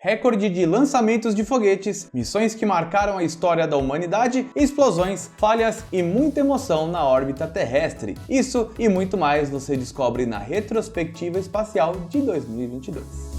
Recorde de lançamentos de foguetes, missões que marcaram a história da humanidade, explosões, falhas e muita emoção na órbita terrestre. Isso e muito mais você descobre na retrospectiva espacial de 2022.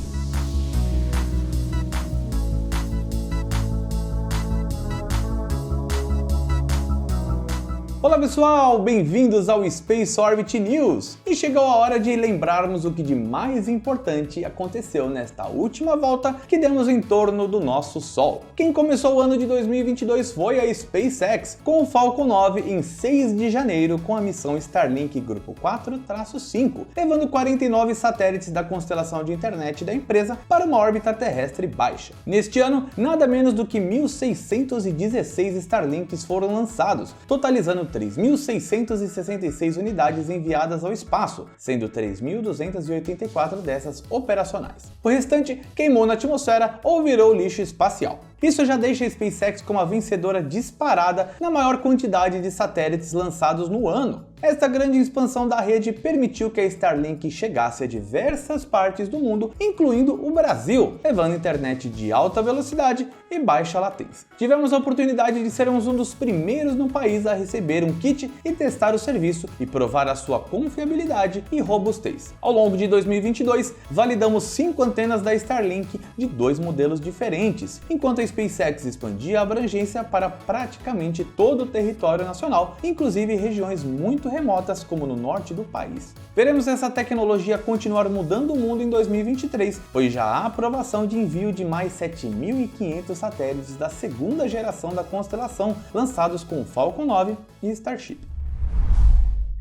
Olá pessoal, bem-vindos ao Space Orbit News! E chegou a hora de lembrarmos o que de mais importante aconteceu nesta última volta que demos em torno do nosso Sol. Quem começou o ano de 2022 foi a SpaceX, com o Falcon 9 em 6 de janeiro com a missão Starlink Grupo 4-5, levando 49 satélites da constelação de internet da empresa para uma órbita terrestre baixa. Neste ano, nada menos do que 1.616 Starlinks foram lançados, totalizando 3.666 unidades enviadas ao espaço, sendo 3.284 dessas operacionais. O restante queimou na atmosfera ou virou lixo espacial. Isso já deixa a SpaceX como a vencedora disparada na maior quantidade de satélites lançados no ano. Esta grande expansão da rede permitiu que a Starlink chegasse a diversas partes do mundo, incluindo o Brasil, levando internet de alta velocidade e baixa latência. Tivemos a oportunidade de sermos um dos primeiros no país a receber um kit e testar o serviço e provar a sua confiabilidade e robustez. Ao longo de 2022, validamos 5 antenas da Starlink de 2 modelos diferentes, enquanto a SpaceX expandia a abrangência para praticamente todo o território nacional, inclusive regiões muito remotas como no norte do país. Veremos essa tecnologia continuar mudando o mundo em 2023, pois já há aprovação de envio de mais 7.500 satélites da segunda geração da constelação, lançados com o Falcon 9 e Starship.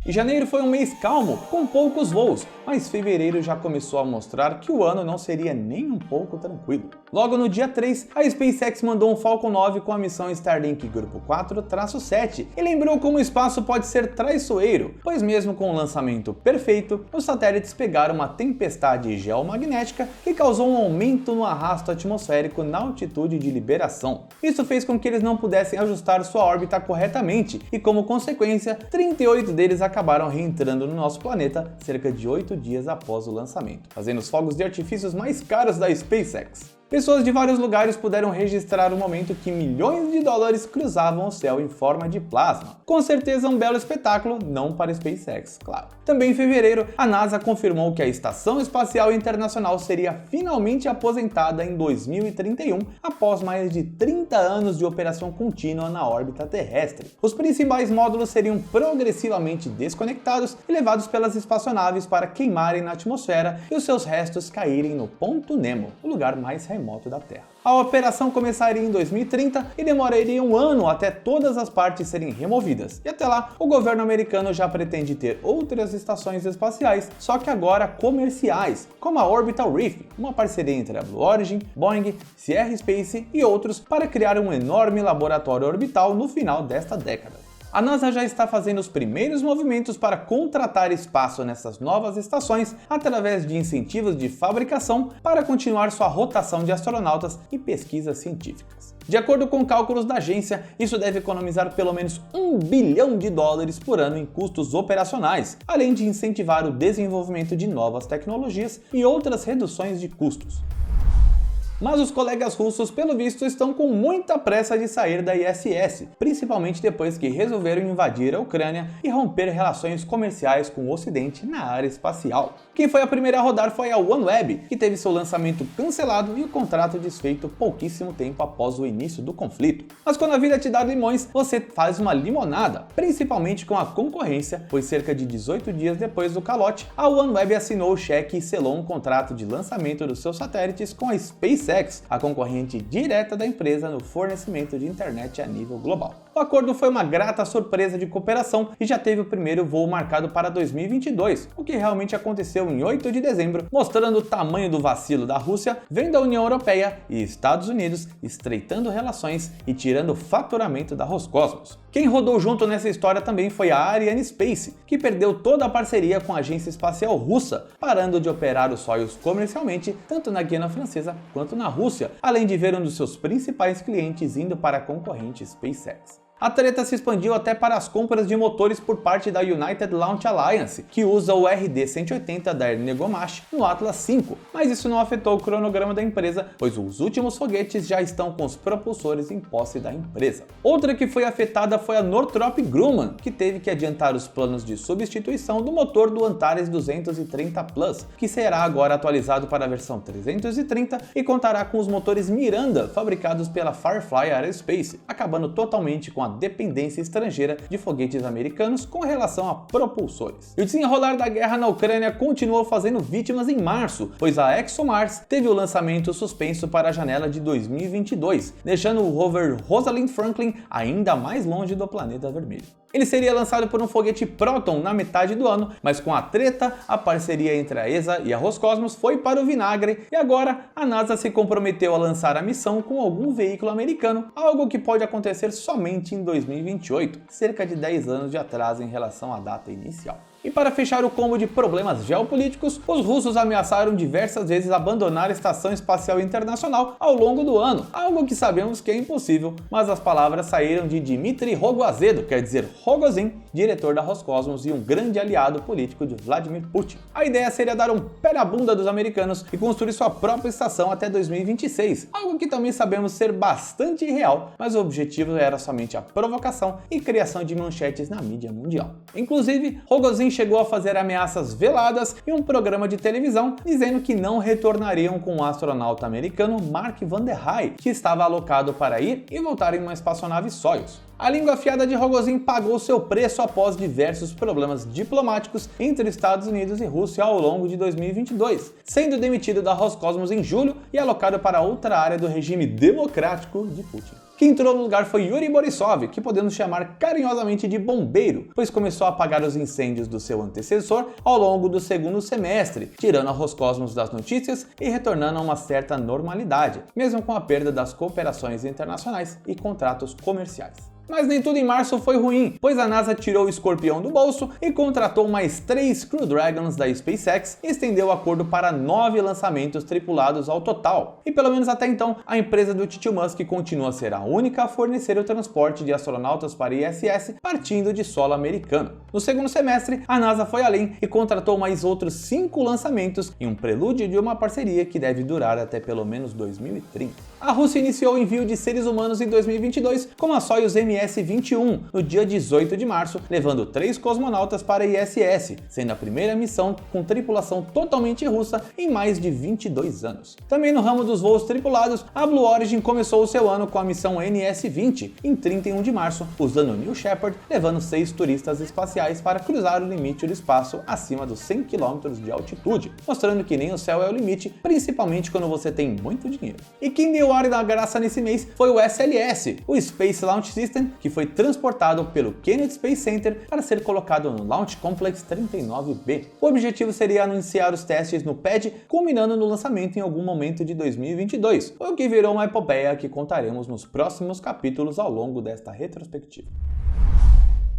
E janeiro foi um mês calmo, com poucos voos, mas fevereiro já começou a mostrar que o ano não seria nem um pouco tranquilo. Logo no dia 3, a SpaceX mandou um Falcon 9 com a missão Starlink Grupo 4-7 e lembrou como o espaço pode ser traiçoeiro, pois mesmo com o lançamento perfeito, os satélites pegaram uma tempestade geomagnética que causou um aumento no arrasto atmosférico na altitude de liberação. Isso fez com que eles não pudessem ajustar sua órbita corretamente e, como consequência, 38 deles acabaram reentrando no nosso planeta cerca de 8 dias após o lançamento, fazendo os fogos de artifícios mais caros da SpaceX. Pessoas de vários lugares puderam registrar o momento que milhões de dólares cruzavam o céu em forma de plasma. Com certeza um belo espetáculo, não para a SpaceX, claro. Também em fevereiro, a NASA confirmou que a Estação Espacial Internacional seria finalmente aposentada em 2031, após mais de 30 anos de operação contínua na órbita terrestre. Os principais módulos seriam progressivamente desconectados e levados pelas espaçonaves para queimarem na atmosfera e os seus restos caírem no Ponto Nemo, o lugar mais remoto da Terra. A operação começaria em 2030 e demoraria um ano até todas as partes serem removidas. E até lá, o governo americano já pretende ter outras estações espaciais, só que agora comerciais, como a Orbital Reef, uma parceria entre a Blue Origin, Boeing, Sierra Space e outros para criar um enorme laboratório orbital no final desta década. A NASA já está fazendo os primeiros movimentos para contratar espaço nessas novas estações através de incentivos de fabricação para continuar sua rotação de astronautas e pesquisas científicas. De acordo com cálculos da agência, isso deve economizar pelo menos $1 bilhão por ano em custos operacionais, além de incentivar o desenvolvimento de novas tecnologias e outras reduções de custos. Mas os colegas russos, pelo visto, estão com muita pressa de sair da ISS, principalmente depois que resolveram invadir a Ucrânia e romper relações comerciais com o Ocidente na área espacial. Quem foi a primeira a rodar foi a OneWeb, que teve seu lançamento cancelado e o contrato desfeito pouquíssimo tempo após o início do conflito. Mas quando a vida te dá limões, você faz uma limonada, principalmente com a concorrência, pois cerca de 18 dias depois do calote, a OneWeb assinou o cheque e selou um contrato de lançamento dos seus satélites com a SpaceX, a concorrente direta da empresa no fornecimento de internet a nível global. O acordo foi uma grata surpresa de cooperação e já teve o primeiro voo marcado para 2022, o que realmente aconteceu em 8 de dezembro, mostrando o tamanho do vacilo da Rússia, vendo a União Europeia e Estados Unidos estreitando relações e tirando o faturamento da Roscosmos. Quem rodou junto nessa história também foi a Arianespace, que perdeu toda a parceria com a agência espacial russa, parando de operar os Soyuz comercialmente, tanto na Guiana Francesa quanto na Rússia, além de ver um dos seus principais clientes indo para a concorrente SpaceX. A treta se expandiu até para as compras de motores por parte da United Launch Alliance, que usa o RD-180 da Ernegomash no Atlas V, mas isso não afetou o cronograma da empresa, pois os últimos foguetes já estão com os propulsores em posse da empresa. Outra que foi afetada foi a Northrop Grumman, que teve que adiantar os planos de substituição do motor do Antares 230 Plus, que será agora atualizado para a versão 330 e contará com os motores Miranda fabricados pela Firefly Aerospace, acabando totalmente com a dependência estrangeira de foguetes americanos com relação a propulsores. E o desenrolar da guerra na Ucrânia continuou fazendo vítimas em março, pois a ExoMars teve o lançamento suspenso para a janela de 2022, deixando o rover Rosalind Franklin ainda mais longe do planeta vermelho. Ele seria lançado por um foguete Proton na metade do ano, mas com a treta, a parceria entre a ESA e a Roscosmos foi para o vinagre e agora a NASA se comprometeu a lançar a missão com algum veículo americano, algo que pode acontecer somente em 2028, cerca de 10 anos de atraso em relação à data inicial. E para fechar o combo de problemas geopolíticos, os russos ameaçaram diversas vezes abandonar a Estação Espacial Internacional ao longo do ano, algo que sabemos que é impossível, mas as palavras saíram de Dmitry Rogoazedo, quer dizer Rogozin, diretor da Roscosmos e um grande aliado político de Vladimir Putin. A ideia seria dar um pé na bunda dos americanos e construir sua própria estação até 2026, algo que também sabemos ser bastante irreal, mas o objetivo era somente a provocação e criação de manchetes na mídia mundial. Inclusive, Rogozin chegou a fazer ameaças veladas em um programa de televisão, dizendo que não retornariam com o astronauta americano Mark Vande Hei, que estava alocado para ir e voltar em uma espaçonave Soyuz. A língua afiada de Rogozin pagou seu preço após diversos problemas diplomáticos entre Estados Unidos e Rússia ao longo de 2022, sendo demitido da Roscosmos em julho e alocado para outra área do regime democrático de Putin. Quem entrou no lugar foi Yuri Borisov, que podemos chamar carinhosamente de bombeiro, pois começou a apagar os incêndios do seu antecessor ao longo do segundo semestre, tirando a Roscosmos das notícias e retornando a uma certa normalidade, mesmo com a perda das cooperações internacionais e contratos comerciais. Mas nem tudo em março foi ruim, pois a NASA tirou o escorpião do bolso e contratou mais 3 Crew Dragons da SpaceX e estendeu o acordo para 9 lançamentos tripulados ao total. E pelo menos até então, a empresa do Tio Musk continua a ser a única a fornecer o transporte de astronautas para ISS partindo de solo americano. No segundo semestre, a NASA foi além e contratou mais outros 5 lançamentos em um prelúdio de uma parceria que deve durar até pelo menos 2030. A Rússia iniciou o envio de seres humanos em 2022 com a Soyuz MS-21 no dia 18 de março, levando 3 cosmonautas para a ISS, sendo a primeira missão com tripulação totalmente russa em mais de 22 anos. Também no ramo dos voos tripulados, a Blue Origin começou o seu ano com a missão NS-20 em 31 de março, usando o New Shepard, levando 6 turistas espaciais para cruzar o limite do espaço acima dos 100 km de altitude, mostrando que nem o céu é o limite, principalmente quando você tem muito dinheiro. E quem deu ar da graça nesse mês foi o SLS, o Space Launch System, que foi transportado pelo Kennedy Space Center para ser colocado no Launch Complex 39B. O objetivo seria anunciar os testes no pad, culminando no lançamento em algum momento de 2022, o que virou uma epopeia que contaremos nos próximos capítulos ao longo desta retrospectiva.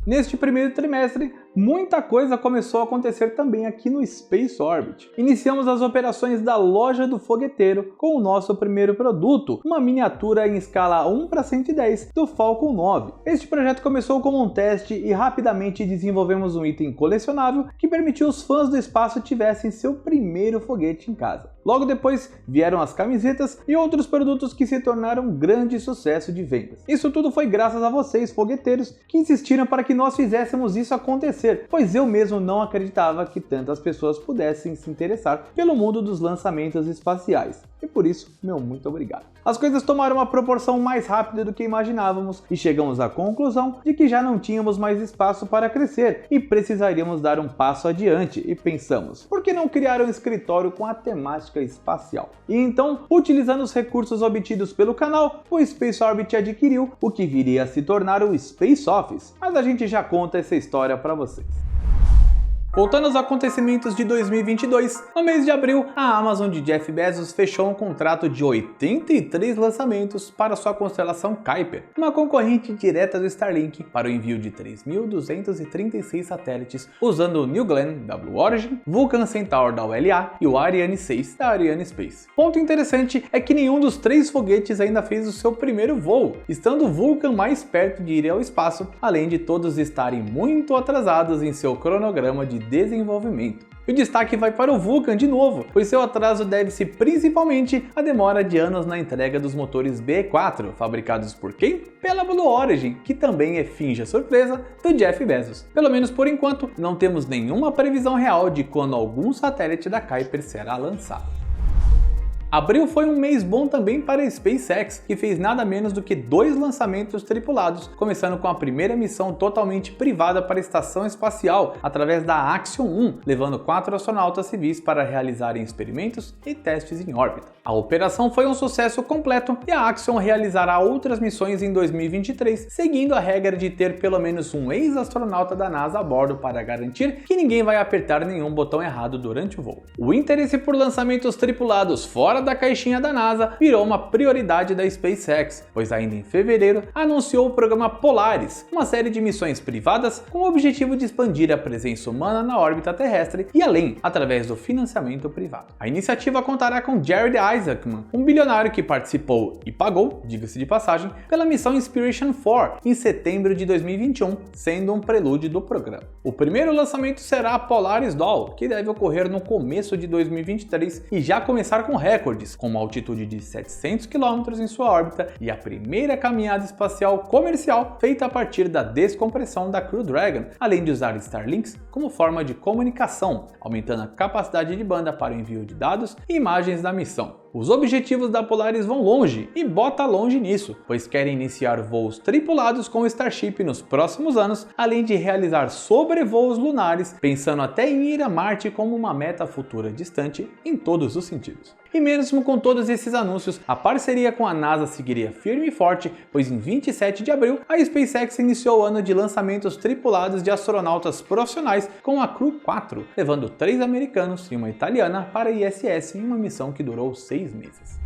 Neste primeiro trimestre, muita coisa começou a acontecer também aqui no Space Orbit. Iniciamos as operações da loja do fogueteiro com o nosso primeiro produto, uma miniatura em escala 1:110 do Falcon 9. Este projeto começou como um teste e rapidamente desenvolvemos um item colecionável que permitiu os fãs do espaço tivessem seu primeiro foguete em casa. Logo depois vieram as camisetas e outros produtos que se tornaram um grande sucesso de vendas. Isso tudo foi graças a vocês, fogueteiros, que insistiram para que nós fizéssemos isso acontecer, pois eu mesmo não acreditava que tantas pessoas pudessem se interessar pelo mundo dos lançamentos espaciais. E por isso, meu muito obrigado. As coisas tomaram uma proporção mais rápida do que imaginávamos e chegamos à conclusão de que já não tínhamos mais espaço para crescer e precisaríamos dar um passo adiante e pensamos, por que não criar um escritório com a temática espacial? E então, utilizando os recursos obtidos pelo canal, o Space Orbit adquiriu o que viria a se tornar o Space Office, mas a gente já conta essa história para vocês. Voltando aos acontecimentos de 2022, no mês de abril, a Amazon de Jeff Bezos fechou um contrato de 83 lançamentos para sua constelação Kuiper, uma concorrente direta do Starlink, para o envio de 3.236 satélites usando o New Glenn da Blue Origin, Vulcan Centaur da ULA e o Ariane 6 da Ariane Space. Ponto interessante é que nenhum dos 3 foguetes ainda fez o seu primeiro voo, estando o Vulcan mais perto de ir ao espaço, além de todos estarem muito atrasados em seu cronograma de desenvolvimento. E o destaque vai para o Vulcan de novo, pois seu atraso deve-se principalmente à demora de anos na entrega dos motores B4, fabricados por quem? Pela Blue Origin, que também é finge a surpresa do Jeff Bezos. Pelo menos por enquanto, não temos nenhuma previsão real de quando algum satélite da Kuiper será lançado. Abril foi um mês bom também para a SpaceX, que fez nada menos do que 2 lançamentos tripulados, começando com a primeira missão totalmente privada para a estação espacial, através da Axiom 1, levando 4 astronautas civis para realizarem experimentos e testes em órbita. A operação foi um sucesso completo e a Axiom realizará outras missões em 2023, seguindo a regra de ter pelo menos um ex-astronauta da NASA a bordo para garantir que ninguém vai apertar nenhum botão errado durante o voo. O interesse por lançamentos tripulados fora da caixinha da NASA virou uma prioridade da SpaceX, pois ainda em fevereiro anunciou o programa Polaris, uma série de missões privadas com o objetivo de expandir a presença humana na órbita terrestre e além, através do financiamento privado. A iniciativa contará com Jared Isaacman, um bilionário que participou e pagou, diga-se de passagem, pela missão Inspiration 4 em setembro de 2021, sendo um prelúdio do programa. O primeiro lançamento será a Polaris Doll, que deve ocorrer no começo de 2023 e já começar com recordes, com uma altitude de 700 km em sua órbita e a primeira caminhada espacial comercial feita a partir da descompressão da Crew Dragon, além de usar Starlinks como forma de comunicação, aumentando a capacidade de banda para o envio de dados e imagens da missão. Os objetivos da Polaris vão longe, e bota longe nisso, pois querem iniciar voos tripulados com o Starship nos próximos anos, além de realizar sobrevoos lunares, pensando até em ir a Marte como uma meta futura distante em todos os sentidos. E mesmo com todos esses anúncios, a parceria com a NASA seguiria firme e forte, pois em 27 de abril, a SpaceX iniciou o ano de lançamentos tripulados de astronautas profissionais com a Crew 4, levando 3 americanos e uma italiana para a ISS em uma missão que durou 6 meses.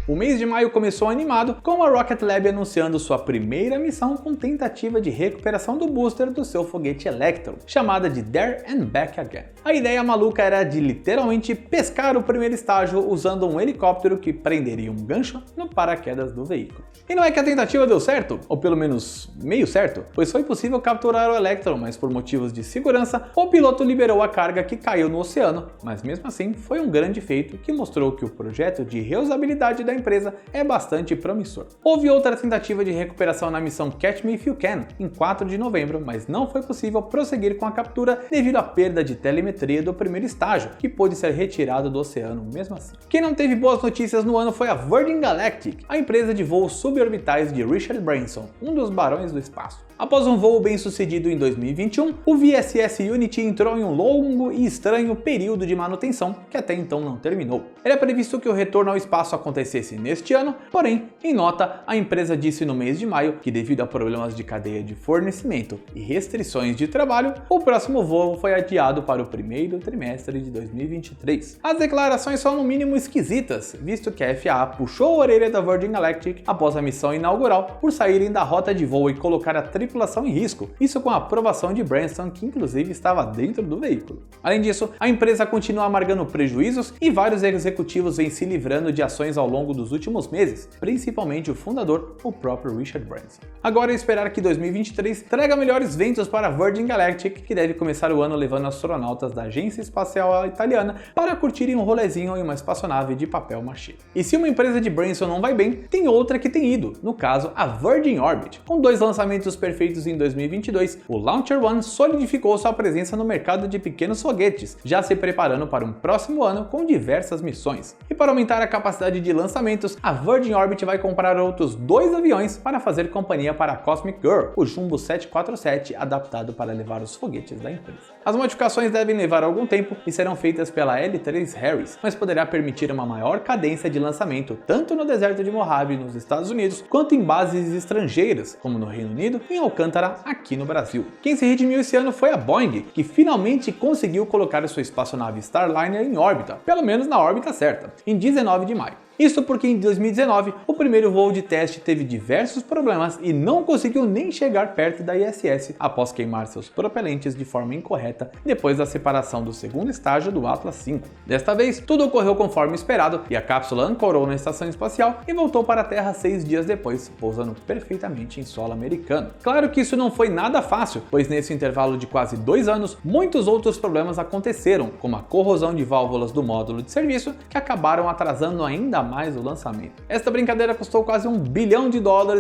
O mês de maio começou animado, com a Rocket Lab anunciando sua primeira missão com tentativa de recuperação do booster do seu foguete Electron, chamada de There and Back Again. A ideia maluca era de literalmente pescar o primeiro estágio usando um helicóptero que prenderia um gancho no paraquedas do veículo. E não é que a tentativa deu certo, ou pelo menos meio certo, pois foi possível capturar o Electron, mas por motivos de segurança, o piloto liberou a carga que caiu no oceano, mas mesmo assim foi um grande feito que mostrou que o projeto de reusabilidade da empresa é bastante promissor. Houve outra tentativa de recuperação na missão Catch Me If You Can, em 4 de novembro, mas não foi possível prosseguir com a captura devido à perda de telemetria do primeiro estágio, que pôde ser retirado do oceano mesmo assim. Quem não teve boas notícias no ano foi a Virgin Galactic, a empresa de voos suborbitais de Richard Branson, um dos barões do espaço. Após um voo bem sucedido em 2021, o VSS Unity entrou em um longo e estranho período de manutenção que até então não terminou. Era previsto que o retorno ao espaço acontecesse neste ano, porém, em nota, a empresa disse no mês de maio que devido a problemas de cadeia de fornecimento e restrições de trabalho, o próximo voo foi adiado para o primeiro trimestre de 2023. As declarações são no mínimo esquisitas, visto que a FAA puxou a orelha da Virgin Galactic após a missão inaugural por saírem da rota de voo e colocar a tripulação em risco, isso com a aprovação de Branson, que inclusive estava dentro do veículo. Além disso, a empresa continua amargando prejuízos e vários executivos vêm se livrando de ações ao longo dos últimos meses, principalmente o fundador, o próprio Richard Branson. Agora é esperar que 2023 traga melhores ventos para a Virgin Galactic, que deve começar o ano levando astronautas da Agência Espacial Italiana para curtirem um rolezinho em uma espaçonave de papel machê. E se uma empresa de Branson não vai bem, tem outra que tem ido, no caso a Virgin Orbit. Com 2 lançamentos perfeitos em 2022, o Launcher One solidificou sua presença no mercado de pequenos foguetes, já se preparando para um próximo ano com diversas missões. E para aumentar a capacidade de lançamentos, a Virgin Orbit vai comprar outros 2 aviões para fazer companhia para a Cosmic Girl, o Jumbo 747 adaptado para levar os foguetes da empresa. As modificações devem levar algum tempo e serão feitas pela L3 Harris, mas poderá permitir uma maior cadência de lançamento tanto no deserto de Mojave nos Estados Unidos, quanto em bases estrangeiras, como no Reino Unido e em Alcântara aqui no Brasil. Quem se redimiu esse ano foi a Boeing, que finalmente conseguiu colocar sua espaçonave Starliner em órbita, pelo menos na órbita certa, em 19 de maio. Isso porque em 2019, o primeiro voo de teste teve diversos problemas e não conseguiu nem chegar perto da ISS após queimar seus propelentes de forma incorreta depois da separação do segundo estágio do Atlas V. Desta vez, tudo ocorreu conforme esperado e a cápsula ancorou na estação espacial e voltou para a Terra 6 dias depois, pousando perfeitamente em solo americano. Claro que isso não foi nada fácil, pois nesse intervalo de quase 2 anos, muitos outros problemas aconteceram, como a corrosão de válvulas do módulo de serviço, que acabaram atrasando ainda mais o lançamento. Esta brincadeira custou quase $1 bilhão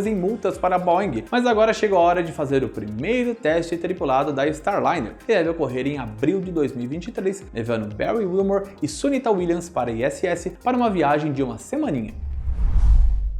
em multas para a Boeing, mas agora chegou a hora de fazer o primeiro teste tripulado da Starliner, que deve ocorrer em abril de 2023, levando Barry Wilmore e Sunita Williams para a ISS para uma viagem de uma semaninha.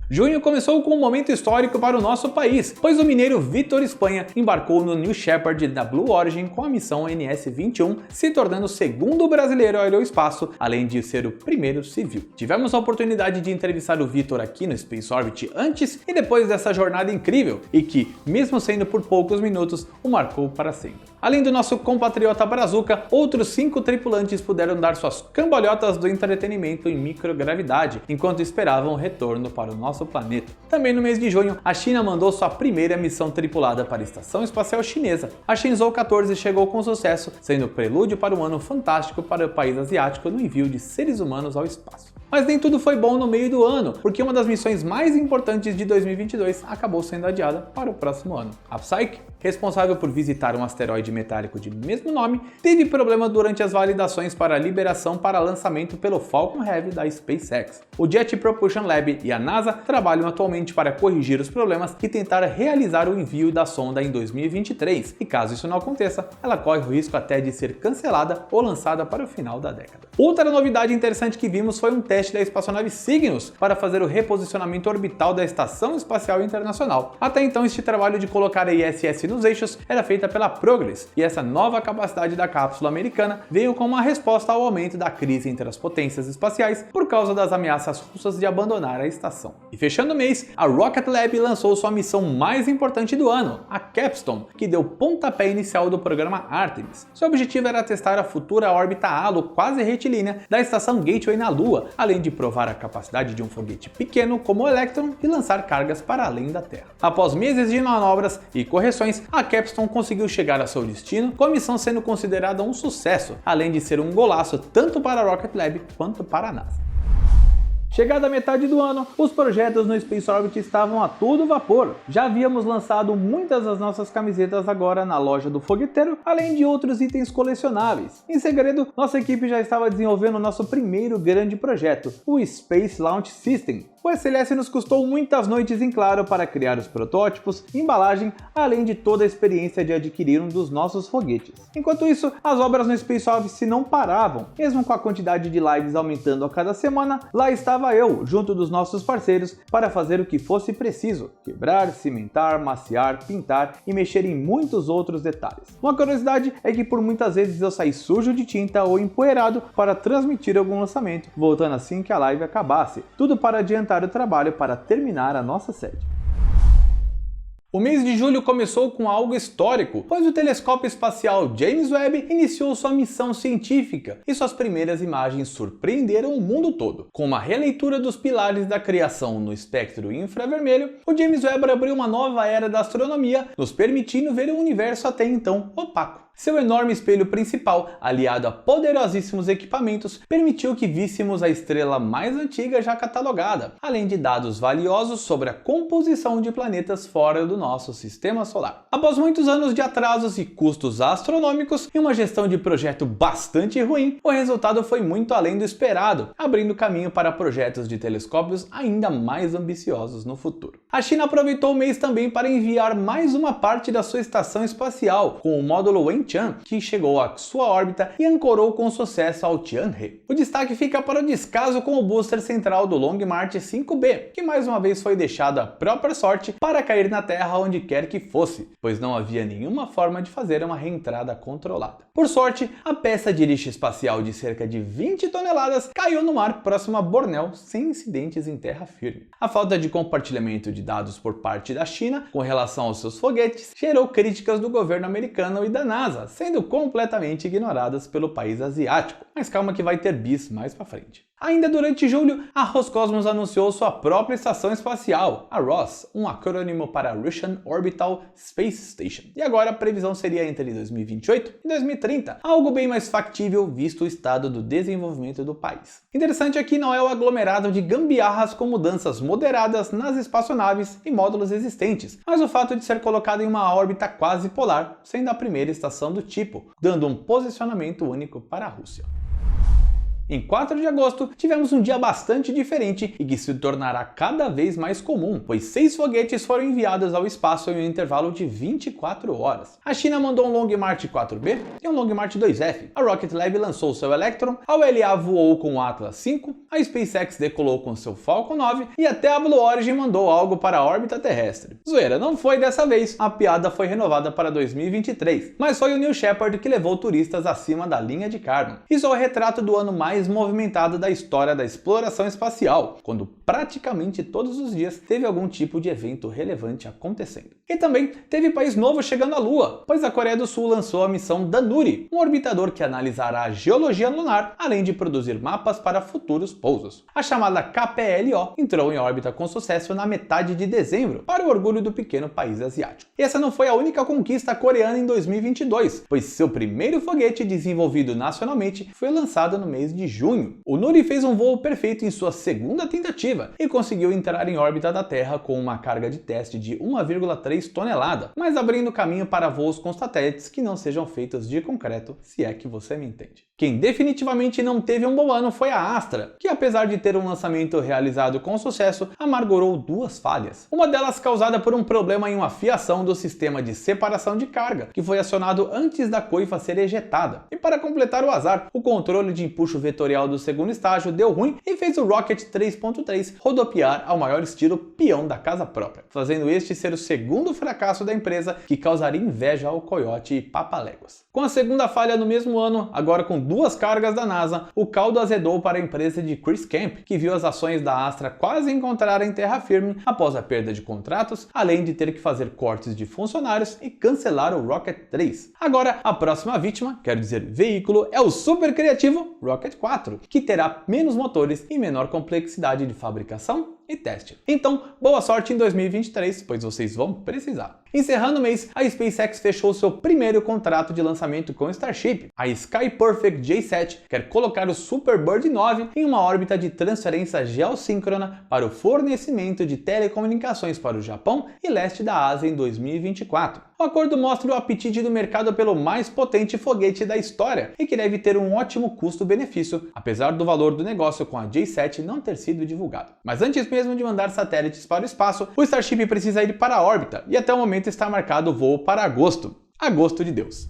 Junho começou com um momento histórico para o nosso país, pois o mineiro Vitor Espanha embarcou no New Shepard da Blue Origin com a missão NS-21, se tornando o segundo brasileiro ao aeroespaço, além de ser o primeiro civil. Tivemos a oportunidade de entrevistar o Vitor aqui no Space Orbit antes e depois dessa jornada incrível, e que, mesmo sendo por poucos minutos, o marcou para sempre. Além do nosso compatriota Brazuca, outros 5 tripulantes puderam dar suas cambalhotas do entretenimento em microgravidade, enquanto esperavam o retorno para o nosso planeta. Também no mês de junho, a China mandou sua primeira missão tripulada para a Estação Espacial Chinesa. A Shenzhou 14 chegou com sucesso, sendo o prelúdio para um ano fantástico para o país asiático no envio de seres humanos ao espaço. Mas nem tudo foi bom no meio do ano, porque uma das missões mais importantes de 2022 acabou sendo adiada para o próximo ano. A Psyche, responsável por visitar um asteroide metálico de mesmo nome, teve problema durante as validações para a liberação para lançamento pelo Falcon Heavy da SpaceX. O Jet Propulsion Lab e a NASA trabalham atualmente para corrigir os problemas e tentar realizar o envio da sonda em 2023, e caso isso não aconteça, ela corre o risco até de ser cancelada ou lançada para o final da década. Outra novidade interessante que vimos foi um teste da espaçonave Cygnus para fazer o reposicionamento orbital da Estação Espacial Internacional. Até então, este trabalho de colocar a ISS nos eixos era feita pela Progress, e essa nova capacidade da cápsula americana veio como uma resposta ao aumento da crise entre as potências espaciais por causa das ameaças russas de abandonar a estação. E fechando o mês, a Rocket Lab lançou sua missão mais importante do ano, a Capstone, que deu pontapé inicial do programa Artemis. Seu objetivo era testar a futura órbita halo quase retilínea da estação Gateway na Lua, além de provar a capacidade de um foguete pequeno como o Electron e lançar cargas para além da Terra. Após meses de manobras e correções, a Capstone conseguiu chegar a seu destino, com a missão sendo considerada um sucesso, além de ser um golaço tanto para a Rocket Lab quanto para a NASA. Chegada a metade do ano, os projetos no Space Orbit estavam a todo vapor. Já havíamos lançado muitas das nossas camisetas agora na loja do fogueteiro, além de outros itens colecionáveis. Em segredo, nossa equipe já estava desenvolvendo o nosso primeiro grande projeto, o Space Launch System. O SLS nos custou muitas noites em claro para criar os protótipos, embalagem, além de toda a experiência de adquirir um dos nossos foguetes. Enquanto isso, as obras no Space Office não paravam. Mesmo com a quantidade de lives aumentando a cada semana, lá estava eu, junto dos nossos parceiros, para fazer o que fosse preciso: quebrar, cimentar, maciar, pintar e mexer em muitos outros detalhes. Uma curiosidade é que por muitas vezes eu saí sujo de tinta ou empoeirado para transmitir algum lançamento, voltando assim que a live acabasse. Tudo para adiantar o trabalho para terminar a nossa sede. O mês de julho começou com algo histórico, pois o telescópio espacial James Webb iniciou sua missão científica e suas primeiras imagens surpreenderam o mundo todo. Com uma releitura dos pilares da criação no espectro infravermelho, o James Webb abriu uma nova era da astronomia, nos permitindo ver um universo até então opaco. Seu enorme espelho principal, aliado a poderosíssimos equipamentos, permitiu que víssemos a estrela mais antiga já catalogada, além de dados valiosos sobre a composição de planetas fora do nosso sistema solar. Após muitos anos de atrasos e custos astronômicos e uma gestão de projeto bastante ruim, o resultado foi muito além do esperado, abrindo caminho para projetos de telescópios ainda mais ambiciosos no futuro. A China aproveitou o mês também para enviar mais uma parte da sua estação espacial, com o módulo Wentian, que chegou à sua órbita e ancorou com sucesso ao Tianhe. O destaque fica para o descaso com o booster central do Long March 5B, que mais uma vez foi deixado à própria sorte para cair na Terra onde quer que fosse, pois não havia nenhuma forma de fazer uma reentrada controlada. Por sorte, a peça de lixo espacial de cerca de 20 toneladas caiu no mar próximo a Bornéu sem incidentes em terra firme. A falta de compartilhamento de dados por parte da China com relação aos seus foguetes gerou críticas do governo americano e da NASA, sendo completamente ignoradas pelo país asiático. Mas calma que vai ter bis mais pra frente. Ainda durante julho, a Roscosmos anunciou sua própria estação espacial, a ROS, um acrônimo para Russian Orbital Space Station. E agora a previsão seria entre 2028 e 2030, algo bem mais factível visto o estado do desenvolvimento do país. Interessante é que não é o aglomerado de gambiarras com mudanças moderadas nas espaçonaves e módulos existentes, mas o fato de ser colocado em uma órbita quase polar, sendo a primeira estação do tipo, dando um posicionamento único para a Rússia. Em 4 de agosto, tivemos um dia bastante diferente e que se tornará cada vez mais comum, pois 6 foguetes foram enviados ao espaço em um intervalo de 24 horas. A China mandou um Long March 4B e um Long March 2F, a Rocket Lab lançou seu Electron, a ULA voou com o Atlas V, a SpaceX decolou com seu Falcon 9 e até a Blue Origin mandou algo para a órbita terrestre. Zoeira, não foi dessa vez, a piada foi renovada para 2023, mas foi o New Shepard que levou turistas acima da linha de Kármán. Isso é o retrato do ano mais movimentado da história da exploração espacial, quando praticamente todos os dias teve algum tipo de evento relevante acontecendo. E também teve país novo chegando à Lua, pois a Coreia do Sul lançou a missão Danuri, um orbitador que analisará a geologia lunar, além de produzir mapas para futuros pousos. A chamada KPLO entrou em órbita com sucesso na metade de dezembro, para o orgulho do pequeno país asiático. E essa não foi a única conquista coreana em 2022, pois seu primeiro foguete desenvolvido nacionalmente foi lançado no mês de junho. O Nuri fez um voo perfeito em sua segunda tentativa e conseguiu entrar em órbita da Terra com uma carga de teste de 1,3 tonelada, mas abrindo caminho para voos com satélites que não sejam feitos de concreto, se é que você me entende. Quem definitivamente não teve um bom ano foi a Astra, que apesar de ter um lançamento realizado com sucesso, amargurou 2 falhas. Uma delas causada por um problema em uma fiação do sistema de separação de carga, que foi acionado antes da coifa ser ejetada. E para completar o azar, o controle de empuxo vetorial do segundo estágio deu ruim e fez o Rocket 3.3 rodopiar ao maior estilo peão da casa própria, fazendo este ser o segundo fracasso da empresa que causaria inveja ao Coyote e Papaléguas. Com a segunda falha no mesmo ano, agora com 2 cargas da NASA, o caldo azedou para a empresa de Chris Camp, que viu as ações da Astra quase encontrarem terra firme após a perda de contratos, além de ter que fazer cortes de funcionários e cancelar o Rocket 3. Agora, a próxima vítima, quero dizer veículo, é o super criativo Rocket 4, que terá menos motores e menor complexidade de fabricação e teste. Então, boa sorte em 2023, pois vocês vão precisar. Encerrando o mês, a SpaceX fechou seu primeiro contrato de lançamento com Starship. A Sky Perfect J7 quer colocar o Superbird 9 em uma órbita de transferência geossíncrona para o fornecimento de telecomunicações para o Japão e leste da Ásia em 2024. O acordo mostra o apetite do mercado pelo mais potente foguete da história e que deve ter um ótimo custo-benefício, apesar do valor do negócio com a J7 não ter sido divulgado. Mas antes mesmo de mandar satélites para o espaço, o Starship precisa ir para a órbita e até o momento está marcado o voo para agosto. Agosto de Deus.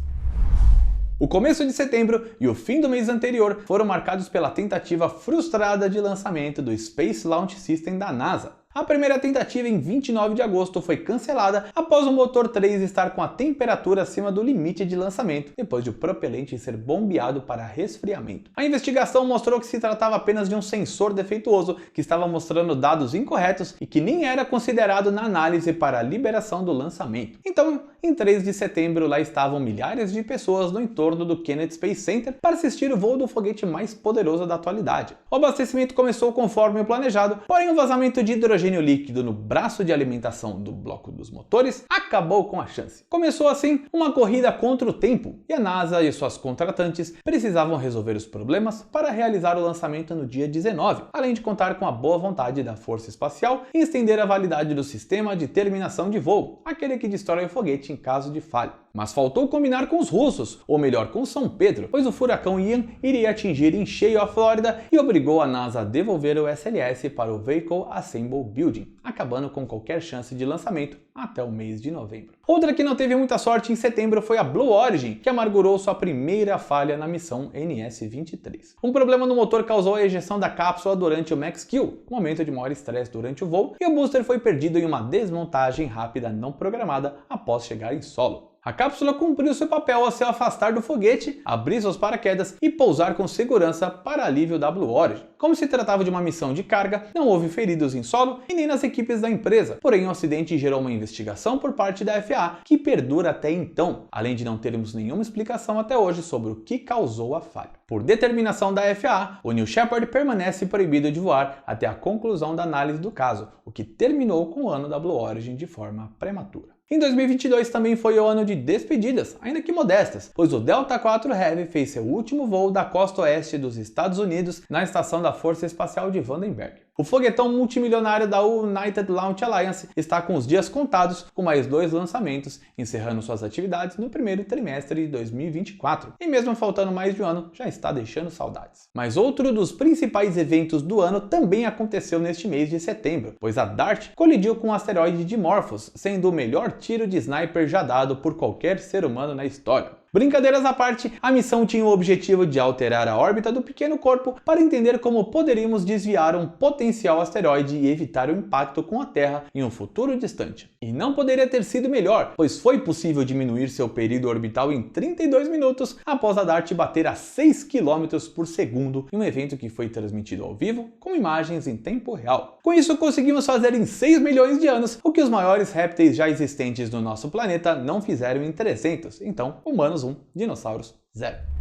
O começo de setembro e o fim do mês anterior foram marcados pela tentativa frustrada de lançamento do Space Launch System da NASA. A primeira tentativa em 29 de agosto foi cancelada após o motor 3 estar com a temperatura acima do limite de lançamento, depois de o propelente ser bombeado para resfriamento. A investigação mostrou que se tratava apenas de um sensor defeituoso que estava mostrando dados incorretos e que nem era considerado na análise para a liberação do lançamento. Então, em 3 de setembro, lá estavam milhares de pessoas no entorno do Kennedy Space Center para assistir o voo do foguete mais poderoso da atualidade. O abastecimento começou conforme o planejado, porém o vazamento de hidrogênio líquido no braço de alimentação do bloco dos motores acabou com a chance. Começou assim uma corrida contra o tempo e a NASA e suas contratantes precisavam resolver os problemas para realizar o lançamento no dia 19, além de contar com a boa vontade da Força Espacial e estender a validade do sistema de terminação de voo, aquele que destrói o foguete em caso de falha. Mas faltou combinar com os russos, ou melhor, com São Pedro, pois o furacão Ian iria atingir em cheio a Flórida e obrigou a NASA a devolver o SLS para o Vehicle Assemble Building, acabando com qualquer chance de lançamento até o mês de novembro. Outra que não teve muita sorte em setembro foi a Blue Origin, que amargurou sua primeira falha na missão NS-23. Um problema no motor causou a ejeção da cápsula durante o Max Q, momento de maior estresse durante o voo, e o booster foi perdido em uma desmontagem rápida não programada após chegar em solo. A cápsula cumpriu seu papel ao se afastar do foguete, abrir seus paraquedas e pousar com segurança para alívio da Blue Origin. Como se tratava de uma missão de carga, não houve feridos em solo e nem nas equipes da empresa, porém o acidente gerou uma investigação por parte da FAA que perdura até então, além de não termos nenhuma explicação até hoje sobre o que causou a falha. Por determinação da FAA, o New Shepard permanece proibido de voar até a conclusão da análise do caso, o que terminou com o ano da Blue Origin de forma prematura. Em 2022 também foi o ano de despedidas, ainda que modestas, pois o Delta IV Heavy fez seu último voo da costa oeste dos Estados Unidos na estação da Força Espacial de Vandenberg. O foguetão multimilionário da United Launch Alliance está com os dias contados, com mais 2 lançamentos, encerrando suas atividades no primeiro trimestre de 2024. E mesmo faltando mais de um ano, já está deixando saudades. Mas outro dos principais eventos do ano também aconteceu neste mês de setembro, pois a DART colidiu com o asteroide Dimorphos, sendo o melhor tiro de sniper já dado por qualquer ser humano na história. Brincadeiras à parte, a missão tinha o objetivo de alterar a órbita do pequeno corpo para entender como poderíamos desviar um potencial asteroide e evitar o impacto com a Terra em um futuro distante. E não poderia ter sido melhor, pois foi possível diminuir seu período orbital em 32 minutos após a DART bater a 6 km por segundo em um evento que foi transmitido ao vivo com imagens em tempo real. Com isso, conseguimos fazer em 6 milhões de anos o que os maiores répteis já existentes no nosso planeta não fizeram em 300, então humanos 1, dinossauros 0.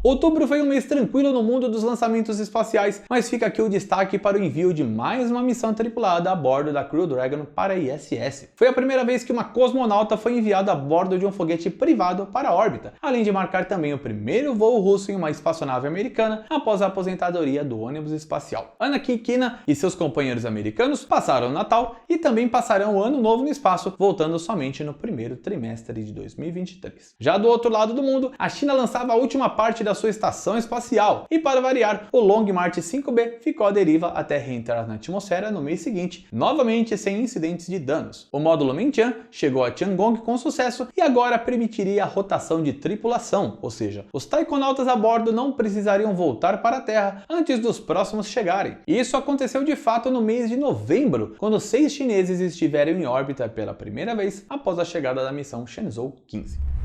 Outubro foi um mês tranquilo no mundo dos lançamentos espaciais, mas fica aqui o destaque para o envio de mais uma missão tripulada a bordo da Crew Dragon para a ISS. Foi a primeira vez que uma cosmonauta foi enviada a bordo de um foguete privado para a órbita, além de marcar também o primeiro voo russo em uma espaçonave americana após a aposentadoria do ônibus espacial. Anakin Kina e seus companheiros americanos passaram o Natal e também passarão o Ano Novo no espaço, voltando somente no primeiro trimestre de 2023. Já do outro lado do mundo, a China lançava a última parte da sua estação espacial e, para variar, o Long March 5B ficou à deriva até reentrar na atmosfera no mês seguinte, novamente sem incidentes de danos. O módulo Mengtian chegou a Tiangong com sucesso e agora permitiria a rotação de tripulação, ou seja, os taikonautas a bordo não precisariam voltar para a Terra antes dos próximos chegarem. E isso aconteceu de fato no mês de novembro, quando 6 chineses estiveram em órbita pela primeira vez após a chegada da missão Shenzhou 15.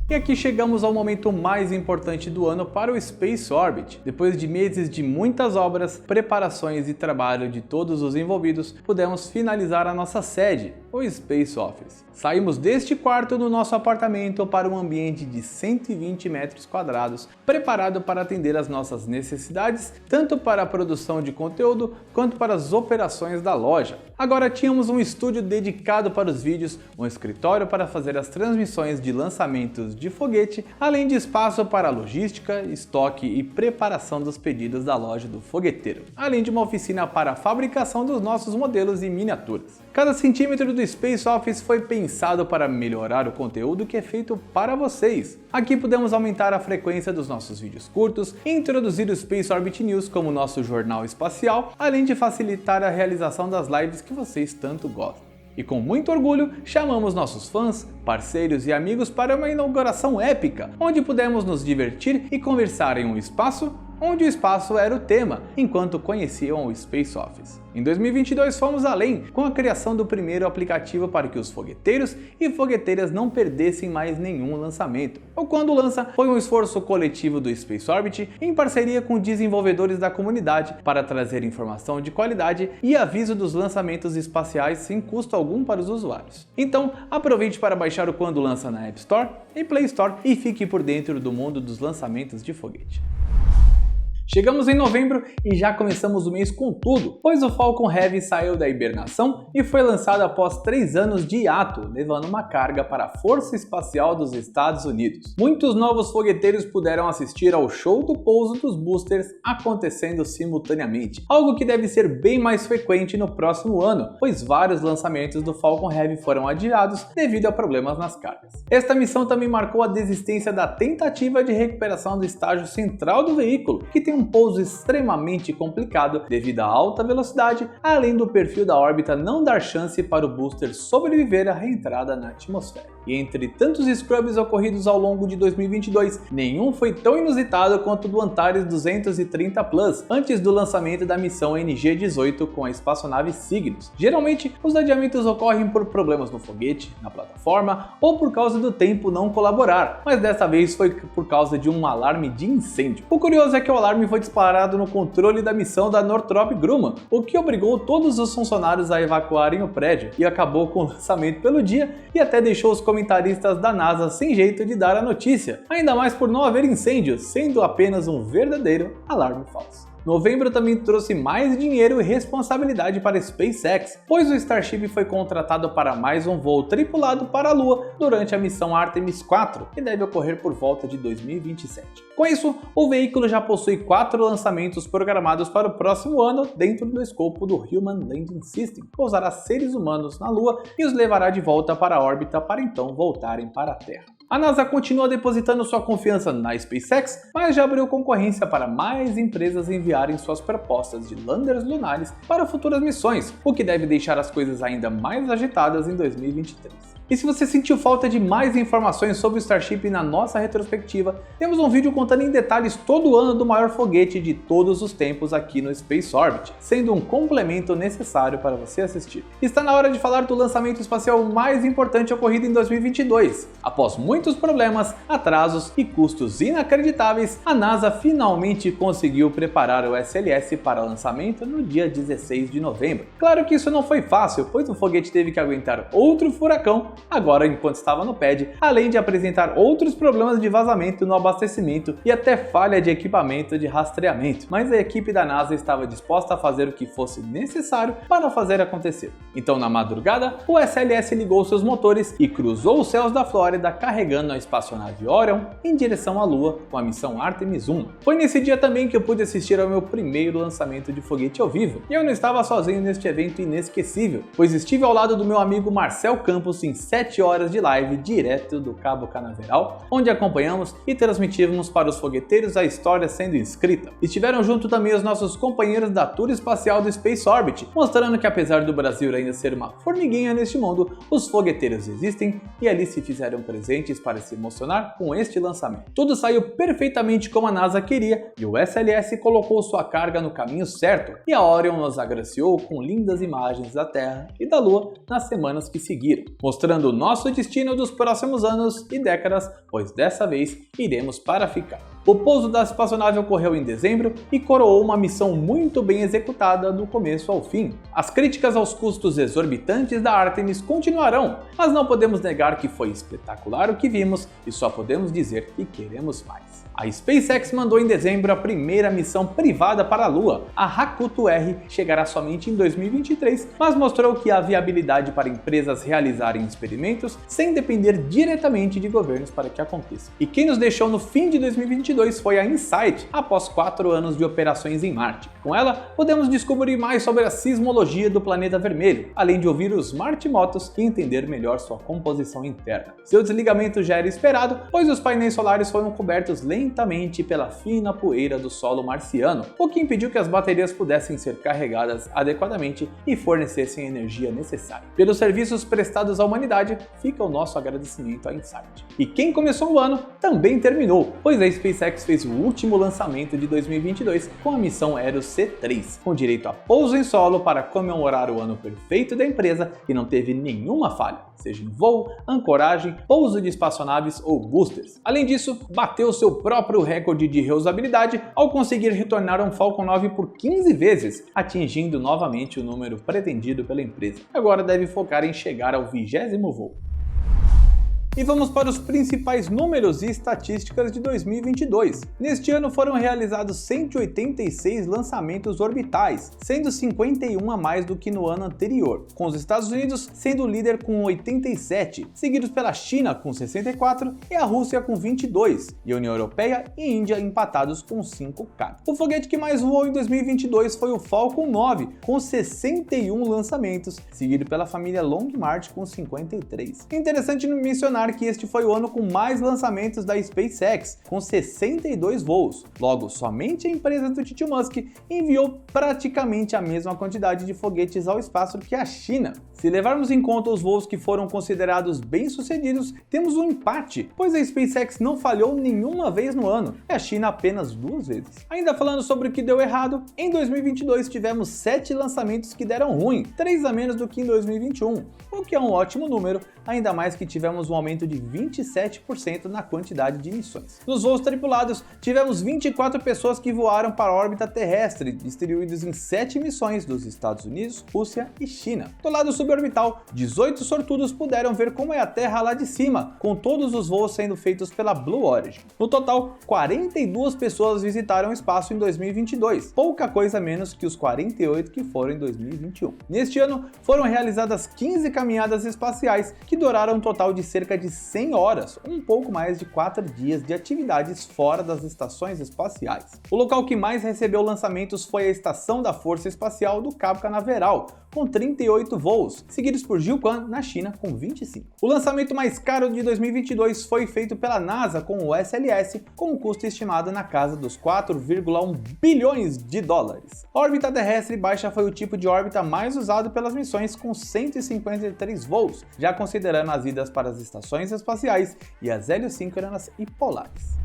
E aqui chegamos ao momento mais importante do ano para o Space Orbit. Depois de meses de muitas obras, preparações e trabalho de todos os envolvidos, pudemos finalizar a nossa sede, o Space Office. Saímos deste quarto do nosso apartamento para um ambiente de 120 metros quadrados, preparado para atender às nossas necessidades, tanto para a produção de conteúdo quanto para as operações da loja. Agora tínhamos um estúdio dedicado para os vídeos, um escritório para fazer as transmissões de lançamentos de foguete, além de espaço para logística, estoque e preparação dos pedidos da loja do fogueteiro, além de uma oficina para a fabricação dos nossos modelos e miniaturas. Cada centímetro do Space Office foi pensado para melhorar o conteúdo que é feito para vocês. Aqui podemos aumentar a frequência dos nossos vídeos curtos e introduzir o Space Orbit News como nosso jornal espacial, além de facilitar a realização das lives que vocês tanto gostam. E com muito orgulho, chamamos nossos fãs, parceiros e amigos para uma inauguração épica, onde pudemos nos divertir e conversar em um espaço onde o espaço era o tema, enquanto conheciam o Space Office. Em 2022 fomos além, com a criação do primeiro aplicativo para que os fogueteiros e fogueteiras não perdessem mais nenhum lançamento. O Quando Lança foi um esforço coletivo do Space Orbit em parceria com desenvolvedores da comunidade para trazer informação de qualidade e aviso dos lançamentos espaciais sem custo algum para os usuários. Então, aproveite para baixar o Quando Lança na App Store e Play Store e fique por dentro do mundo dos lançamentos de foguete. Chegamos em novembro e já começamos o mês com tudo, pois o Falcon Heavy saiu da hibernação e foi lançado após 3 anos de hiato, levando uma carga para a Força Espacial dos Estados Unidos. Muitos novos fogueteiros puderam assistir ao show do pouso dos boosters acontecendo simultaneamente, algo que deve ser bem mais frequente no próximo ano, pois vários lançamentos do Falcon Heavy foram adiados devido a problemas nas cargas. Esta missão também marcou a desistência da tentativa de recuperação do estágio central do veículo, que tem um pouso extremamente complicado devido à alta velocidade, além do perfil da órbita não dar chance para o booster sobreviver à reentrada na atmosfera. E entre tantos scrubs ocorridos ao longo de 2022, nenhum foi tão inusitado quanto o do Antares 230 Plus, antes do lançamento da missão NG-18 com a espaçonave Cygnus. Geralmente, os adiamentos ocorrem por problemas no foguete, na plataforma ou por causa do tempo não colaborar, mas dessa vez foi por causa de um alarme de incêndio. O curioso é que o alarme foi disparado no controle da missão da Northrop Grumman, o que obrigou todos os funcionários a evacuarem o prédio e acabou com o lançamento pelo dia e até deixou os comentaristas da NASA sem jeito de dar a notícia, ainda mais por não haver incêndio, sendo apenas um verdadeiro alarme falso. Novembro também trouxe mais dinheiro e responsabilidade para a SpaceX, pois o Starship foi contratado para mais um voo tripulado para a Lua durante a missão Artemis 4, que deve ocorrer por volta de 2027. Com isso, o veículo já possui 4 lançamentos programados para o próximo ano dentro do escopo do Human Landing System, que pousará seres humanos na Lua e os levará de volta para a órbita para então voltarem para a Terra. A NASA continua depositando sua confiança na SpaceX, mas já abriu concorrência para mais empresas enviarem suas propostas de landers lunares para futuras missões, o que deve deixar as coisas ainda mais agitadas em 2023. E se você sentiu falta de mais informações sobre o Starship na nossa retrospectiva, temos um vídeo contando em detalhes todo o ano do maior foguete de todos os tempos aqui no Space Orbit, sendo um complemento necessário para você assistir. Está na hora de falar do lançamento espacial mais importante ocorrido em 2022. Após muitos problemas, atrasos e custos inacreditáveis, a NASA finalmente conseguiu preparar o SLS para lançamento no dia 16 de novembro. Claro que isso não foi fácil, pois o foguete teve que aguentar outro furacão agora enquanto estava no pad, além de apresentar outros problemas de vazamento no abastecimento e até falha de equipamento de rastreamento, mas a equipe da NASA estava disposta a fazer o que fosse necessário para fazer acontecer. Então na madrugada, o SLS ligou seus motores e cruzou os céus da Flórida carregando a espaçonave Orion em direção à Lua com a missão Artemis 1. Foi nesse dia também que eu pude assistir ao meu primeiro lançamento de foguete ao vivo, e eu não estava sozinho neste evento inesquecível, pois estive ao lado do meu amigo Marcel Campos em 7 horas de live direto do Cabo Canaveral, onde acompanhamos e transmitimos para os fogueteiros a história sendo escrita. Estiveram junto também os nossos companheiros da Tour Espacial do Space Orbit, mostrando que apesar do Brasil ainda ser uma formiguinha neste mundo, os fogueteiros existem e ali se fizeram presentes para se emocionar com este lançamento. Tudo saiu perfeitamente como a NASA queria e o SLS colocou sua carga no caminho certo, e a Orion nos agraciou com lindas imagens da Terra e da Lua nas semanas que seguiram, mostrando o nosso destino dos próximos anos e décadas, pois dessa vez iremos para ficar. O pouso da espaçonave ocorreu em dezembro e coroou uma missão muito bem executada do começo ao fim. As críticas aos custos exorbitantes da Artemis continuarão, mas não podemos negar que foi espetacular o que vimos e só podemos dizer que queremos mais. A SpaceX mandou em dezembro a primeira missão privada para a Lua. A Hakuto-R chegará somente em 2023, mas mostrou que há viabilidade para empresas realizarem experimentos sem depender diretamente de governos para que aconteça. E quem nos deixou no fim de 2022 foi a InSight, após 4 anos de operações em Marte. Com ela, podemos descobrir mais sobre a sismologia do planeta vermelho, além de ouvir os martimotos e entender melhor sua composição interna. Seu desligamento já era esperado, pois os painéis solares foram cobertos lentamente pela fina poeira do solo marciano, o que impediu que as baterias pudessem ser carregadas adequadamente e fornecessem a energia necessária. Pelos serviços prestados à humanidade, fica o nosso agradecimento à InSight. E quem começou o ano também terminou, pois a SpaceX fez o último lançamento de 2022 com a missão Eros C3, com direito a pouso em solo para comemorar o ano perfeito da empresa e não teve nenhuma falha, seja em voo, ancoragem, pouso de espaçonaves ou boosters. Além disso, bateu seu próprio recorde de reusabilidade ao conseguir retornar um Falcon 9 por 15 vezes, atingindo novamente o número pretendido pela empresa. Agora deve focar em chegar ao 20º voo. E vamos para os principais números e estatísticas de 2022. Neste ano foram realizados 186 lançamentos orbitais, sendo 51 a mais do que no ano anterior, com os Estados Unidos sendo o líder com 87, seguidos pela China com 64 e a Rússia com 22, e a União Europeia e Índia empatados com 5 cada. O foguete que mais voou em 2022 foi o Falcon 9, com 61 lançamentos, seguido pela família Long March com 53. É interessante mencionar mencionar que este foi o ano com mais lançamentos da SpaceX, com 62 voos. Logo, somente a empresa do Tio Musk enviou praticamente a mesma quantidade de foguetes ao espaço que a China. Se levarmos em conta os voos que foram considerados bem-sucedidos, temos um empate, pois a SpaceX não falhou nenhuma vez no ano, e a China apenas 2 vezes. Ainda falando sobre o que deu errado, em 2022 tivemos 7 lançamentos que deram ruim, 3 a menos do que em 2021, o que é um ótimo número, ainda mais que tivemos um aumento de 27% na quantidade de missões. Nos voos tripulados, tivemos 24 pessoas que voaram para a órbita terrestre, distribuídos em 7 missões dos Estados Unidos, Rússia e China. Do lado suborbital, 18 sortudos puderam ver como é a Terra lá de cima, com todos os voos sendo feitos pela Blue Origin. No total, 42 pessoas visitaram o espaço em 2022, pouca coisa menos que os 48 que foram em 2021. Neste ano, foram realizadas 15 caminhadas espaciais, que duraram um total de cerca de 100 horas, um pouco mais de 4 dias de atividades fora das estações espaciais. O local que mais recebeu lançamentos foi a Estação da Força Espacial do Cabo Canaveral, com 38 voos, seguidos por Jiuquan, na China, com 25. O lançamento mais caro de 2022 foi feito pela NASA com o SLS, com um custo estimado na casa dos 4,1 bilhões de dólares. A órbita terrestre baixa foi o tipo de órbita mais usado pelas missões, com 153 voos, já considerando as idas para as estações espaciais e as heliosíncronas e polares.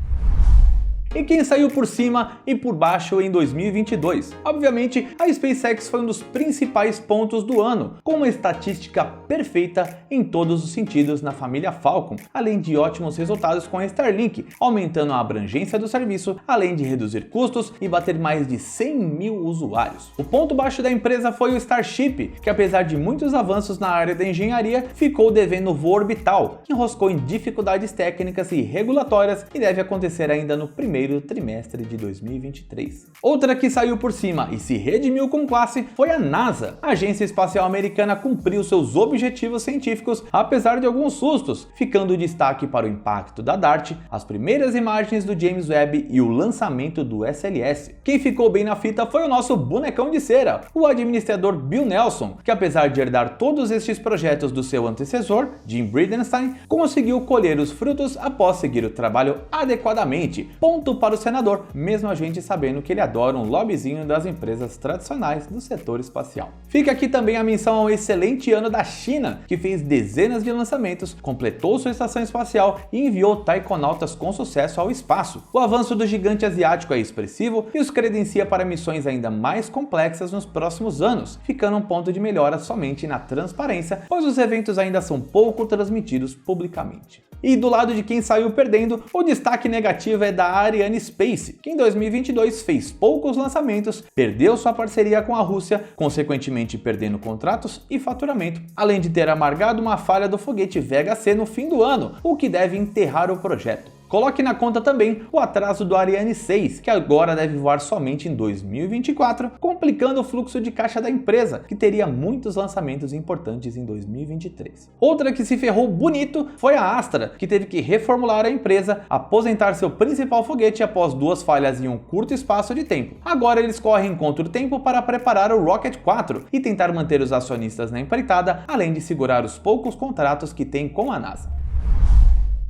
E quem saiu por cima e por baixo em 2022? Obviamente, a SpaceX foi um dos principais pontos do ano, com uma estatística perfeita em todos os sentidos na família Falcon, além de ótimos resultados com a Starlink, aumentando a abrangência do serviço, além de reduzir custos e bater mais de 100 mil usuários. O ponto baixo da empresa foi o Starship, que apesar de muitos avanços na área da engenharia, ficou devendo voo orbital, que enroscou em dificuldades técnicas e regulatórias e deve acontecer ainda no primeiro trimestre de 2023. Outra que saiu por cima e se redimiu com classe foi a NASA. A Agência Espacial Americana cumpriu seus objetivos científicos, apesar de alguns sustos, ficando destaque para o impacto da DART, as primeiras imagens do James Webb e o lançamento do SLS. Quem ficou bem na fita foi o nosso bonecão de cera, o administrador Bill Nelson, que apesar de herdar todos estes projetos do seu antecessor, Jim Bridenstine, conseguiu colher os frutos após seguir o trabalho adequadamente. Ponto para o senador, mesmo a gente sabendo que ele adora um lobbyzinho das empresas tradicionais do setor espacial. Fica aqui também a menção ao excelente ano da China, que fez dezenas de lançamentos, completou sua estação espacial e enviou taikonautas com sucesso ao espaço. O avanço do gigante asiático é expressivo e os credencia para missões ainda mais complexas nos próximos anos, ficando um ponto de melhora somente na transparência, pois os eventos ainda são pouco transmitidos publicamente. E do lado de quem saiu perdendo, o destaque negativo é da Ariane Space, que em 2022 fez poucos lançamentos, perdeu sua parceria com a Rússia, consequentemente perdendo contratos e faturamento, além de ter amargado uma falha do foguete Vega C no fim do ano, o que deve enterrar o projeto. Coloque na conta também o atraso do Ariane 6, que agora deve voar somente em 2024, complicando o fluxo de caixa da empresa, que teria muitos lançamentos importantes em 2023. Outra que se ferrou bonito foi a Astra, que teve que reformular a empresa, aposentar seu principal foguete após 2 falhas em um curto espaço de tempo. Agora eles correm contra o tempo para preparar o Rocket 4 e tentar manter os acionistas na empreitada, além de segurar os poucos contratos que tem com a NASA.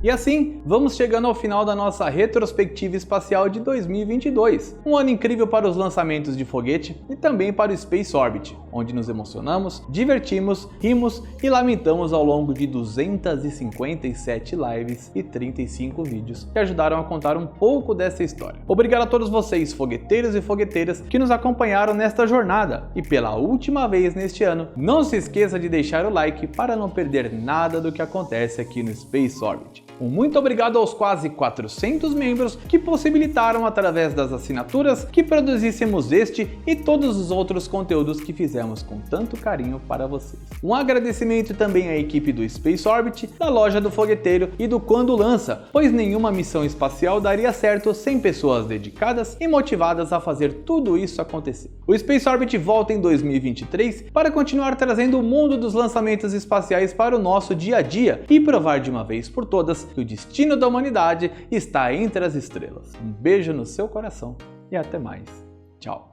E assim, vamos chegando ao final da nossa retrospectiva espacial de 2022. Um ano incrível para os lançamentos de foguete e também para o Space Orbit, onde nos emocionamos, divertimos, rimos e lamentamos ao longo de 257 lives e 35 vídeos que ajudaram a contar um pouco dessa história. Obrigado a todos vocês, fogueteiros e fogueteiras, que nos acompanharam nesta jornada. E pela última vez neste ano, não se esqueça de deixar o like para não perder nada do que acontece aqui no Space Orbit. Um muito obrigado aos quase 400 membros que possibilitaram através das assinaturas que produzíssemos este e todos os outros conteúdos que fizemos com tanto carinho para vocês. Um agradecimento também à equipe do Space Orbit, da Loja do Fogueteiro e do Quando Lança, pois nenhuma missão espacial daria certo sem pessoas dedicadas e motivadas a fazer tudo isso acontecer. O Space Orbit volta em 2023 para continuar trazendo o mundo dos lançamentos espaciais para o nosso dia a dia e provar de uma vez por todas que o destino da humanidade está entre as estrelas. Um beijo no seu coração e até mais. Tchau.